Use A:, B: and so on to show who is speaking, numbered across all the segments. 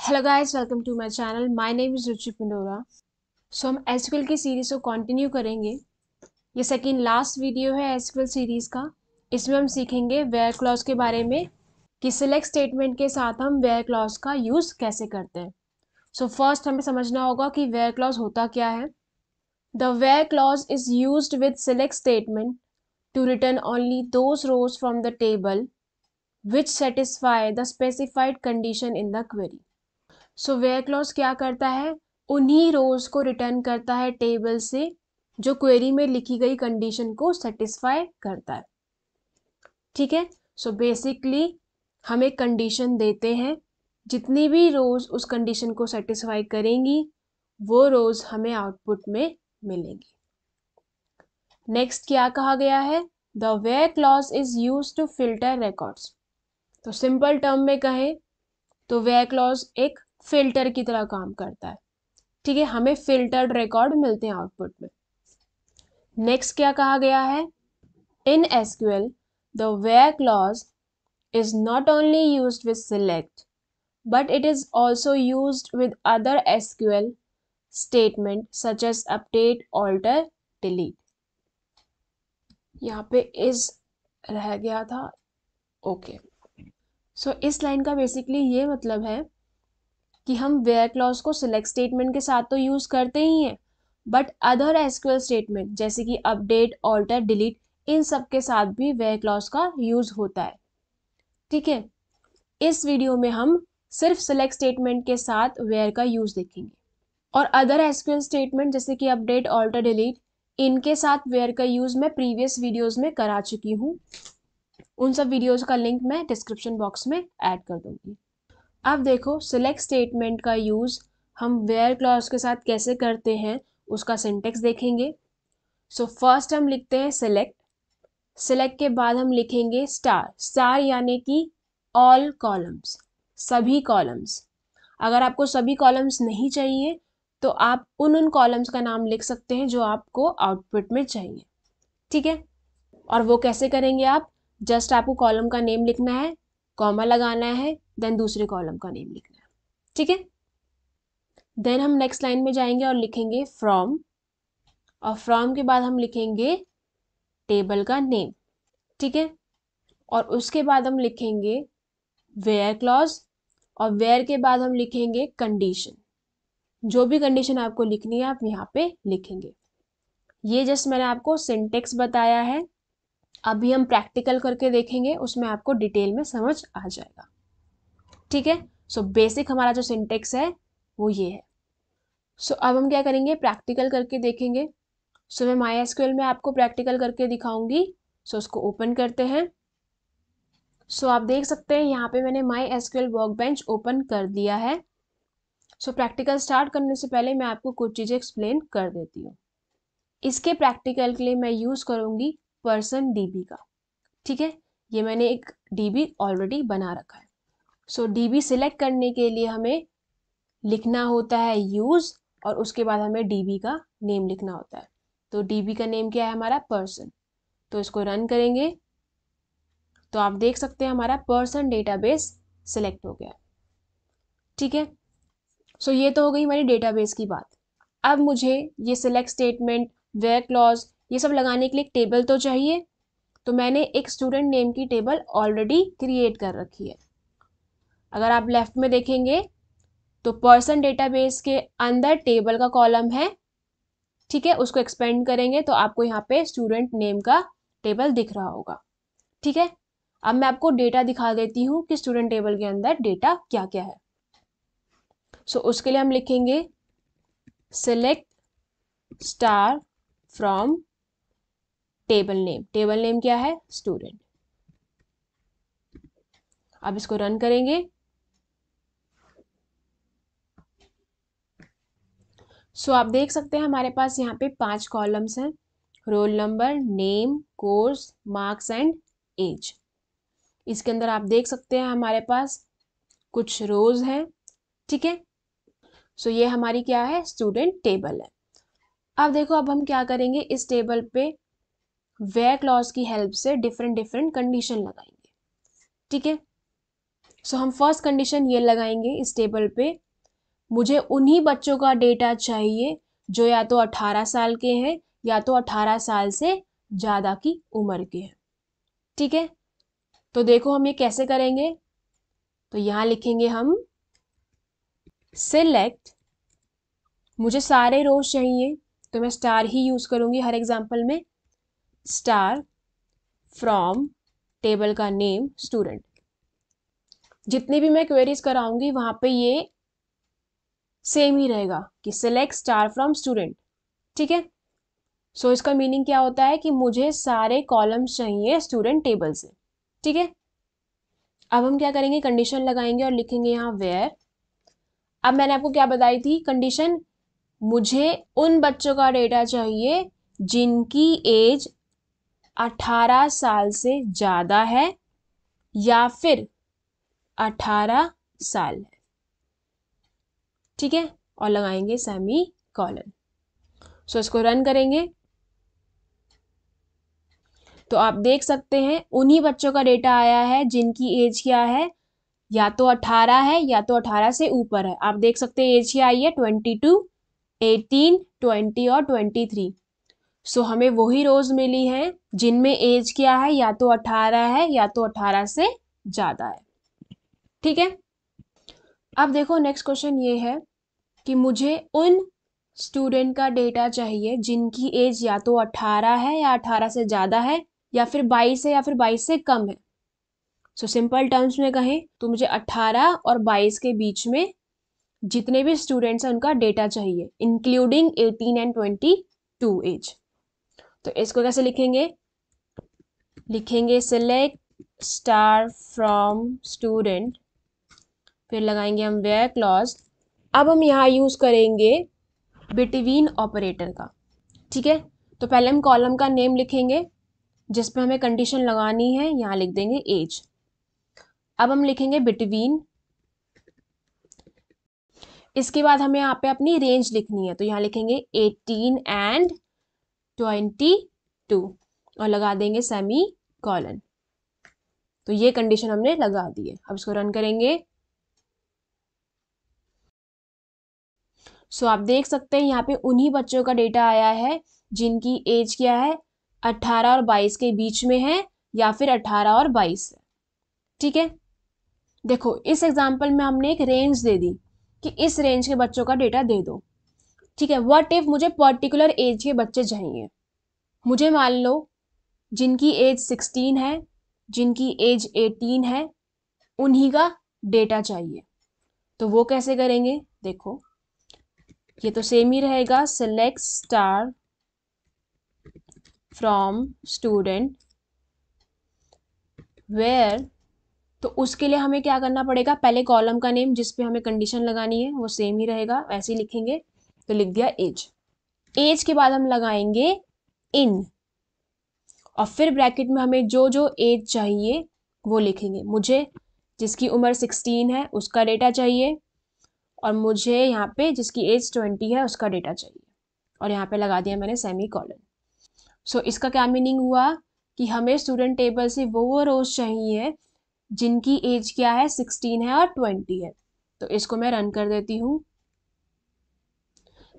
A: Hello guys, welcome to my channel. My name is Ruchi Pindora. So हम SQL की series को continue करेंगे। ये सेकंड लास्ट वीडियो है एसक्यूएल सीरीज़ का। इसमें हम सीखेंगे वेयर क्लॉज के बारे में कि सिलेक्ट स्टेटमेंट के साथ हम वेयर क्लॉज का यूज़ कैसे करते हैं। सो फर्स्ट हमें समझना होगा कि वेयर क्लॉज होता क्या है। The where clause is used with select statement to return only those rows from the table which satisfy the specified condition in the query. So where clause क्या करता है, उन्हीं रोज को रिटर्न करता है टेबल से जो क्वेरी में लिखी गई कंडीशन को सेटिस्फाई करता है। ठीक है, सो बेसिकली हम एक कंडीशन देते हैं, जितनी भी रोज उस कंडीशन को सेटिस्फाई करेंगी वो रोज हमें आउटपुट में मिलेंगी। नेक्स्ट क्या कहा गया है, the where clause is use to filter records. तो सिंपल टर्म में कहें तो वेयर क्लॉज एक फिल्टर की तरह काम करता है। ठीक है, हमें फिल्टर्ड रिकॉर्ड मिलते हैं आउटपुट में। नेक्स्ट क्या कहा गया है, in SQL the where clause is not only used with select but it is also used with other SQL statement such as update, alter, delete. यहाँ पे इज रह गया था। ओके, सो इस लाइन का बेसिकली ये मतलब है कि हम वेयर क्लॉज को सिलेक्ट स्टेटमेंट के साथ तो यूज़ करते ही हैं, बट अदर एसक्यूएल स्टेटमेंट जैसे कि अपडेट, ऑल्टर, डिलीट, इन सब के साथ भी वेयर क्लॉज का यूज़ होता है। ठीक है, इस वीडियो में हम सिर्फ सिलेक्ट स्टेटमेंट के साथ वेयर का यूज़ देखेंगे और अदर एसक्यूएल स्टेटमेंट जैसे कि अपडेट, ऑल्टर, डिलीट, इनके साथ वेयर का यूज़ मैं प्रीवियस वीडियोज़ में करा चुकी हूँ। उन सब वीडियोज़ का लिंक मैं डिस्क्रिप्शन बॉक्स में ऐड कर दूँगी। अब देखो, सिलेक्ट स्टेटमेंट का यूज़ हम वेयर क्लॉज के साथ कैसे करते हैं उसका सिंटेक्स देखेंगे। सो फर्स्ट हम लिखते हैं सिलेक्ट। सिलेक्ट के बाद हम लिखेंगे स्टार। स्टार यानी कि ऑल कॉलम्स, सभी कॉलम्स। अगर आपको सभी कॉलम्स नहीं चाहिए तो आप उन कॉलम्स का नाम लिख सकते हैं जो आपको आउटपुट में चाहिए। ठीक है, और वो कैसे करेंगे आप, जस्ट आपको कॉलम का नेम लिखना है, कॉमा लगाना है, देन दूसरे कॉलम का नेम लिखना है। ठीक है, देन हम नेक्स्ट लाइन में जाएंगे और लिखेंगे फ्रॉम, और फ्रॉम के बाद हम लिखेंगे टेबल का नेम। ठीक है, और उसके बाद हम लिखेंगे वेयर क्लॉज, और वेयर के बाद हम लिखेंगे कंडीशन। जो भी कंडीशन आपको लिखनी है आप यहाँ पे लिखेंगे। ये जस्ट मैंने आपको सिंटेक्स बताया है, अभी हम प्रैक्टिकल करके देखेंगे, उसमें आपको डिटेल में समझ आ जाएगा। ठीक है, सो बेसिक हमारा जो सिंटेक्स है वो ये है। सो अब हम क्या करेंगे, प्रैक्टिकल करके देखेंगे। सो मैं माई एसक्यूएल में आपको प्रैक्टिकल करके दिखाऊंगी। सो उसको ओपन करते हैं। सो आप देख सकते हैं यहाँ पे मैंने माई एसक्यूएल वर्कबेंच ओपन कर दिया है। सो प्रैक्टिकल स्टार्ट करने से पहले मैं आपको कुछ चीज़ें एक्सप्लेन कर देती हूँ। इसके प्रैक्टिकल के लिए मैं यूज़ करूँगी पर्सन डीबी का। ठीक है, ये मैंने एक डीबी ऑलरेडी बना रखा है। सो डीबी सिलेक्ट करने के लिए हमें लिखना होता है यूज़, और उसके बाद हमें डीबी का नेम लिखना होता है। तो डीबी का नेम क्या है हमारा, पर्सन। तो इसको रन करेंगे तो आप देख सकते हैं हमारा पर्सन डेटाबेस सिलेक्ट हो गया। ठीक है, सो ये तो हो गई हमारी डेटाबेस की बात। अब मुझे ये सिलेक्ट स्टेटमेंट, वेयर क्लॉज, ये सब लगाने के लिए एक टेबल तो चाहिए। तो मैंने एक स्टूडेंट नेम की टेबल ऑलरेडी क्रिएट कर रखी है। अगर आप लेफ्ट में देखेंगे तो पर्सन डेटाबेस के अंदर टेबल का कॉलम है। ठीक है, उसको एक्सपेंड करेंगे तो आपको यहाँ पे स्टूडेंट नेम का टेबल दिख रहा होगा। ठीक है, अब मैं आपको डेटा दिखा देती हूँ कि स्टूडेंट टेबल के अंदर डेटा क्या क्या है। सो उसके लिए हम लिखेंगे select star from table name. Table name क्या है, स्टूडेंट। अब इसको रन करेंगे। सो आप देख सकते हैं हमारे पास यहाँ पे 5 कॉलम्स हैं, roll number, name, course, marks and age. इसके अंदर आप देख सकते हैं हमारे पास कुछ रोज हैं। ठीक है, सो ये हमारी क्या है, स्टूडेंट टेबल है। अब देखो, अब हम क्या करेंगे, इस टेबल पे वेयर क्लॉज की हेल्प से डिफरेंट डिफरेंट कंडीशन लगाएंगे। ठीक है, सो हम फर्स्ट कंडीशन ये लगाएंगे इस टेबल पे, मुझे उन्हीं बच्चों का डेटा चाहिए जो या तो 18 साल के हैं या तो 18 साल से ज़्यादा की उम्र के हैं। ठीक है, तो देखो हम ये कैसे करेंगे। तो यहाँ लिखेंगे हम सिलेक्ट, मुझे सारे रोज चाहिए तो मैं स्टार ही यूज़ करूँगी हर एग्जाम्पल में, स्टार फ्रॉम टेबल का नेम स्टूडेंट। जितनी भी मैं क्वेरीज कराऊंगी वहां पे ये सेम ही रहेगा कि सिलेक्ट स्टार फ्रॉम स्टूडेंट। ठीक है, सो इसका मीनिंग क्या होता है कि मुझे सारे कॉलम्स चाहिए स्टूडेंट टेबल से। ठीक है, अब हम क्या करेंगे, कंडीशन लगाएंगे और लिखेंगे यहाँ वेयर। अब मैंने आपको क्या बताई थी कंडीशन, मुझे उन बच्चों का डेटा चाहिए जिनकी एज 18 साल से ज़्यादा है या फिर 18 साल है। ठीक है, और लगाएंगे सेमी कॉलन। सो इसको रन करेंगे तो आप देख सकते हैं उन्हीं बच्चों का डेटा आया है जिनकी एज क्या है, या तो 18 है या तो 18 से ऊपर है। आप देख सकते हैं एज क्या आई है 22, 18, 20 और 23। सो हमें वही रोज मिली है जिनमें एज क्या है, या तो 18 है या तो 18 से ज़्यादा है। ठीक है, अब देखो नेक्स्ट क्वेश्चन ये है कि मुझे उन स्टूडेंट का डेटा चाहिए जिनकी एज या तो 18 है या 18 से ज़्यादा है या फिर 22 है या फिर 22 से कम है। सो सिंपल टर्म्स में कहें तो मुझे 18 और 22 के बीच में जितने भी स्टूडेंट्स हैं उनका डेटा चाहिए, इंक्लूडिंग 18 एंड 22 एज। तो इसको कैसे लिखेंगे, लिखेंगे सिलेक्ट स्टार फ्रॉम स्टूडेंट, फिर लगाएंगे हम वेयर क्लॉज। अब हम यहाँ यूज़ करेंगे बिटवीन ऑपरेटर का। ठीक है, तो पहले हम कॉलम का नेम लिखेंगे जिस पे हमें कंडीशन लगानी है, यहाँ लिख देंगे एज। अब हम लिखेंगे बिटवीन, इसके बाद हमें यहाँ पे अपनी रेंज लिखनी है तो यहाँ लिखेंगे 18 एंड 22 और लगा देंगे सेमी कॉलन। तो ये कंडीशन हमने लगा दी है। अब इसको रन करेंगे। सो आप देख सकते हैं यहाँ पे उन्हीं बच्चों का डेटा आया है जिनकी एज क्या है, 18 और 22 के बीच में है या फिर 18 और 22 है। ठीक है, देखो इस एग्जाम्पल में हमने एक रेंज दे दी कि इस रेंज के बच्चों का डेटा दे दो। ठीक है, व्हाट इफ मुझे पर्टिकुलर एज के बच्चे चाहिए, मुझे मान लो जिनकी एज 16 है, जिनकी एज 18 है, उन्हीं का डेटा चाहिए। तो वो कैसे करेंगे, देखो ये तो सेम ही रहेगा, select star from student where. तो उसके लिए हमें क्या करना पड़ेगा, पहले कॉलम का नेम जिस पे हमें कंडीशन लगानी है वो सेम ही रहेगा, वैसे ही लिखेंगे। तो लिख दिया एज। एज के बाद हम लगाएंगे इन, और फिर ब्रैकेट में हमें जो जो एज चाहिए वो लिखेंगे। मुझे जिसकी उम्र 16 है उसका डेटा चाहिए, और मुझे यहाँ पे जिसकी एज 20 है उसका डेटा चाहिए, और यहाँ पे लगा दिया मैंने सेमी कॉलन। सो इसका क्या मीनिंग हुआ कि हमें स्टूडेंट टेबल से वो रोज चाहिए जिनकी एज क्या है, 16 है और 20 है। तो इसको मैं रन कर देती हूँ।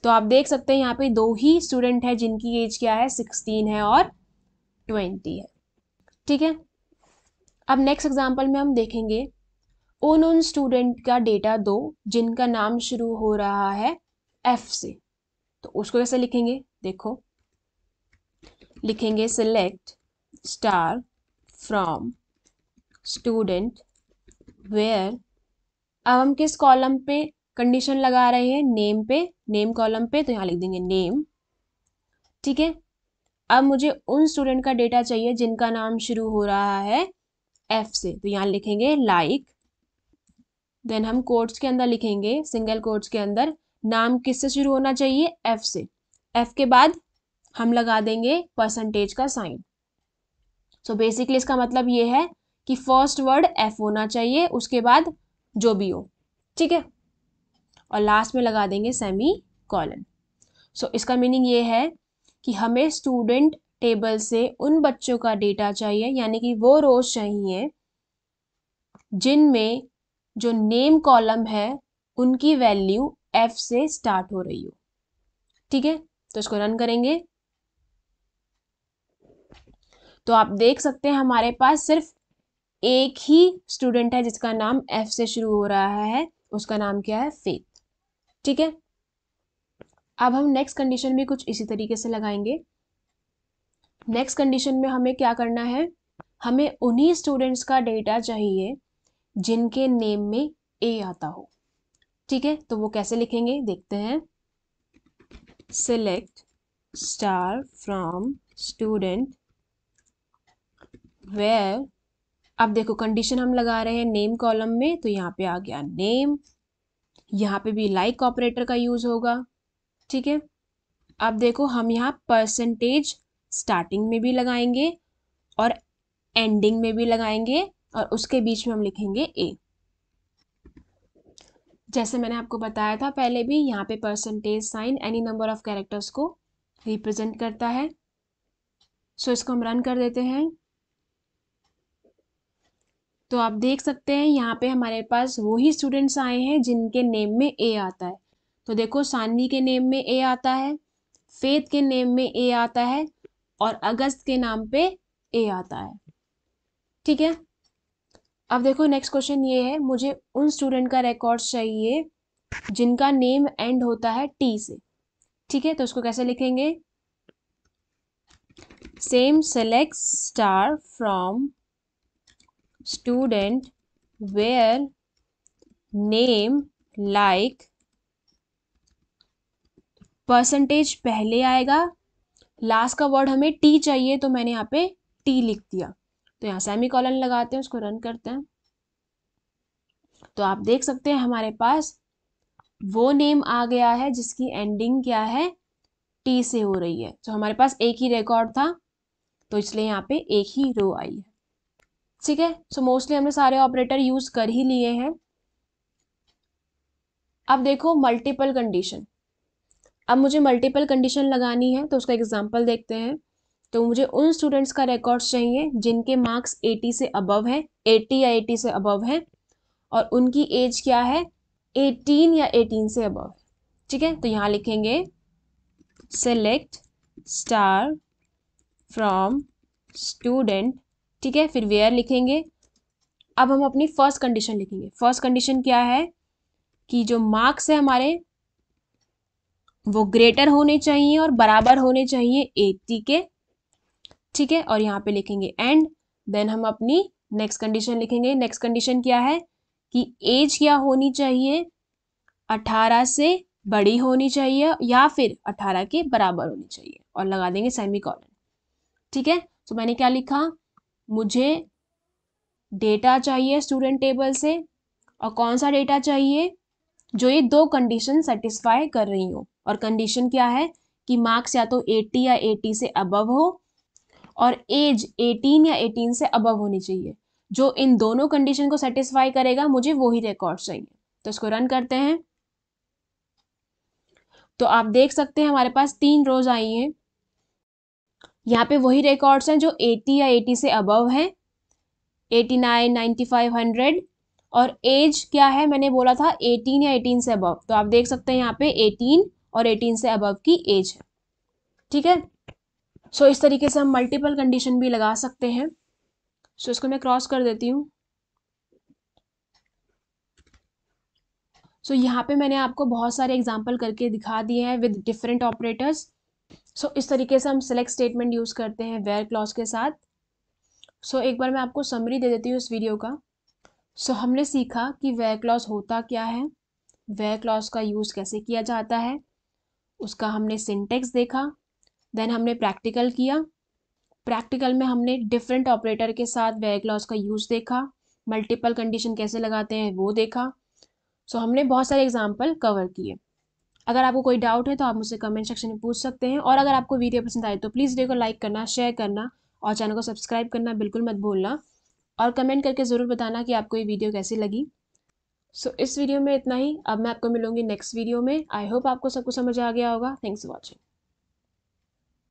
A: तो आप देख सकते हैं यहाँ पे दो ही स्टूडेंट है जिनकी एज क्या है, 16 है और 20 है। ठीक है, अब नेक्स्ट एग्जाम्पल में हम देखेंगे उन स्टूडेंट का डेटा दो जिनका नाम शुरू हो रहा है एफ से। तो उसको कैसे लिखेंगे, देखो लिखेंगे select star from student where. अब हम किस कॉलम पे कंडीशन लगा रहे हैं, नेम पे, नेम कॉलम पे, तो यहाँ लिख देंगे नेम। ठीक है, अब मुझे उन स्टूडेंट का डेटा चाहिए जिनका नाम शुरू हो रहा है एफ से, तो यहाँ लिखेंगे लाइक। देन हम कोट्स के अंदर लिखेंगे, सिंगल कोट्स के अंदर, नाम किससे शुरू होना चाहिए, एफ से। एफ के बाद हम लगा देंगे परसेंटेज का साइन। सो बेसिकली इसका मतलब ये है कि फर्स्ट वर्ड एफ होना चाहिए, उसके बाद जो भी हो। ठीक है, और लास्ट में लगा देंगे सेमी कॉलन। सो इसका मीनिंग ये है कि हमें स्टूडेंट टेबल से उन बच्चों का डेटा चाहिए, यानी कि वो रोज चाहिए जिनमें जो नेम कॉलम है उनकी वैल्यू F से स्टार्ट हो रही हो। ठीक है, तो इसको रन करेंगे तो आप देख सकते हैं हमारे पास सिर्फ एक ही स्टूडेंट है जिसका नाम F से शुरू हो रहा है, उसका नाम क्या है, फेथ। ठीक है, अब हम नेक्स्ट कंडीशन भी कुछ इसी तरीके से लगाएंगे। नेक्स्ट कंडीशन में हमें क्या करना है, हमें उन्हीं स्टूडेंट्स का डेटा चाहिए जिनके नेम में A आता हो। ठीक है, तो वो कैसे लिखेंगे देखते हैं। Select star from student where, अब देखो कंडीशन हम लगा रहे हैं नेम कॉलम में, तो यहाँ पे आ गया नेम, यहाँ पे भी लाइक ऑपरेटर का यूज होगा। ठीक है, अब देखो हम यहाँ परसेंटेज स्टार्टिंग में भी लगाएंगे और एंडिंग में भी लगाएंगे और उसके बीच में हम लिखेंगे A। जैसे मैंने आपको बताया था पहले भी, यहाँ पे percentage sign any number of characters को रिप्रेजेंट करता है। सो इसको हम रन कर देते हैं तो आप देख सकते हैं यहाँ पे हमारे पास वही स्टूडेंट्स आए हैं जिनके नेम में A आता है। तो देखो सानवी के नेम में A आता है, फेथ के नेम में A आता है और अगस्त के नाम पे A आता है। ठीक है, अब देखो नेक्स्ट क्वेश्चन ये है, मुझे उन स्टूडेंट का रिकॉर्ड्स चाहिए जिनका नेम एंड होता है T से। ठीक है, तो उसको कैसे लिखेंगे, same select star from student where name like, percentage पहले आएगा, लास्ट का वर्ड हमें टी चाहिए तो मैंने यहाँ पे टी लिख दिया, तो यहाँ सेमीकोलन लगाते हैं, उसको रन करते हैं तो आप देख सकते हैं हमारे पास वो नेम आ गया है जिसकी एंडिंग क्या है, टी से हो रही है। तो हमारे पास एक ही रिकॉर्ड था तो इसलिए यहाँ पे एक ही रो आई है। ठीक है, सो मोस्टली हमने सारे ऑपरेटर यूज कर ही लिए हैं। अब देखो मल्टीपल कंडीशन, अब मुझे मल्टीपल कंडीशन लगानी है तो उसका एग्जांपल देखते हैं। तो मुझे उन स्टूडेंट्स का रिकॉर्ड्स चाहिए जिनके मार्क्स 80 से अबव है, 80 या 80 से अबव है और उनकी एज क्या है, 18 या 18 से अबव। ठीक है, तो यहाँ लिखेंगे सेलेक्ट स्टार फ्रॉम स्टूडेंट, ठीक है, फिर वेयर लिखेंगे। अब हम अपनी फर्स्ट कंडीशन लिखेंगे। फर्स्ट कंडीशन क्या है कि जो मार्क्स है हमारे वो ग्रेटर होने चाहिए और बराबर होने चाहिए 80 के। ठीक है, और यहाँ पे लिखेंगे एंड, देन हम अपनी नेक्स्ट कंडीशन लिखेंगे। नेक्स्ट कंडीशन क्या है कि एज क्या होनी चाहिए, 18 से बड़ी होनी चाहिए या फिर 18 के बराबर होनी चाहिए और लगा देंगे सेमीकोलन। ठीक है, तो मैंने क्या लिखा, मुझे डेटा चाहिए स्टूडेंट टेबल से और कौन सा डेटा चाहिए, जो ये दो कंडीशन सेटिस्फाई कर रही हो। और कंडीशन क्या है कि मार्क्स या तो 80 या 80 से अबव हो और एज 18 या 18 से अबव होनी चाहिए। जो इन दोनों कंडीशन को सेटिस्फाई करेगा मुझे वही रिकॉर्ड चाहिए। तो इसको रन करते हैं तो आप देख सकते हैं हमारे पास 3 रोज आई हैं। यहाँ पे वही रिकॉर्ड्स हैं जो 80 या 80 से अबव हैं, 89, 95, 100। और एज क्या है, मैंने बोला था 18 या 18 से अबव, तो आप देख सकते हैं यहाँ पे 18 और 18 से अबव की एज है। ठीक है, सो इस तरीके से हम मल्टीपल कंडीशन भी लगा सकते हैं। सो इसको मैं क्रॉस कर देती हूँ। सो यहाँ पे मैंने आपको बहुत सारे एग्जाम्पल करके दिखा दिए हैं विद डिफरेंट ऑपरेटर्स। सो इस तरीके से हम सिलेक्ट स्टेटमेंट यूज करते हैं वेयर क्लॉज के साथ। सो एक बार मैं आपको समरी दे देती हूँ इस वीडियो का। सो हमने सीखा कि वेयर क्लॉज होता क्या है, वेयर क्लॉज का यूज कैसे किया जाता है, उसका हमने सिंटेक्स देखा, देन हमने प्रैक्टिकल किया। प्रैक्टिकल में हमने डिफरेंट ऑपरेटर के साथ वेयर क्लॉज का यूज देखा, मल्टीपल कंडीशन कैसे लगाते हैं वो देखा। सो हमने बहुत सारे एग्जाम्पल कवर किए। अगर आपको कोई डाउट है तो आप मुझसे कमेंट सेक्शन में पूछ सकते हैं और अगर आपको वीडियो पसंद आए तो प्लीज़ वीडियो को लाइक करना, शेयर करना और चैनल को सब्सक्राइब करना बिल्कुल मत भूलना और कमेंट करके ज़रूर बताना कि आपको ये वीडियो कैसी लगी। सो इस वीडियो में इतना ही। अब मैं आपको मिलूंगी नेक्स्ट वीडियो में। आई होप आपको सब कुछ समझ आ गया होगा। Thanks for watching.